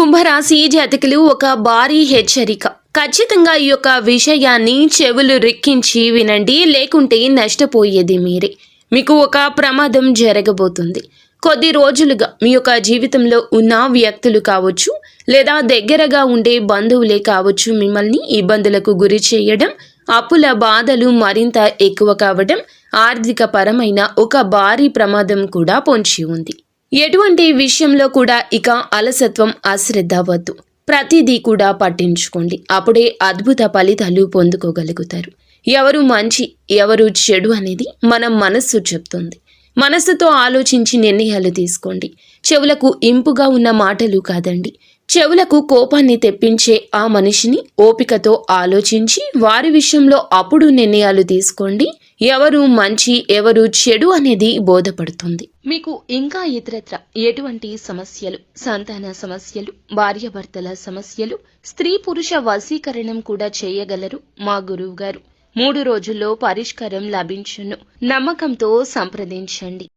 కుంభరాశి జాతకులు ఒక భారీ హెచ్చరిక. ఖచ్చితంగా ఈ యొక్క విషయాన్ని చెవులు రిక్కించి వినండి, లేకుంటే నష్టపోయేది మీరే. మీకు ఒక ప్రమాదం జరగబోతుంది. కొద్ది రోజులుగా మీ యొక్క జీవితంలో ఉన్న వ్యక్తులు కావచ్చు, లేదా దగ్గరగా ఉండే బంధువులే కావచ్చు, మిమ్మల్ని ఇబ్బందులకు గురి చేయడం, అప్పుల బాధలు మరింత ఎక్కువ కావడం, ఆర్థిక పరమైన ఒక భారీ ప్రమాదం కూడా పొంచి ఉంది. ఎటువంటి విషయంలో కూడా ఇక అలసత్వం, అశ్రద్ధ వద్దు. ప్రతిదీ కూడా పట్టించుకోండి. అప్పుడే అద్భుత ఫలితాలు పొందుకోగలుగుతారు. ఎవరు మంచి, ఎవరు చెడు అనేది మన మనస్సు చెప్తుంది. మనస్సుతో ఆలోచించి నిర్ణయాలు తీసుకోండి. చెవులకు ఇంపుగా ఉన్న మాటలు కాదండి, చెవులకు కోపాన్ని తెప్పించే ఆ మనిషిని ఓపికతో ఆలోచించి వారి విషయంలో అప్పుడు నిర్ణయాలు తీసుకోండి. ఎవరు మంచి, ఎవరు చెడు అనేది బోధపడుతుంది. మీకు ఇంకా ఇతరత్ర ఎటువంటి సమస్యలు, సంతాన సమస్యలు, భార్యాభర్తల సమస్యలు, స్త్రీ పురుష వశీకరణం కూడా చేయగలరు మా గురువు గారు. 3 రోజుల్లో పరిష్కారం లభించును. నమ్మకంతో సంప్రదించండి.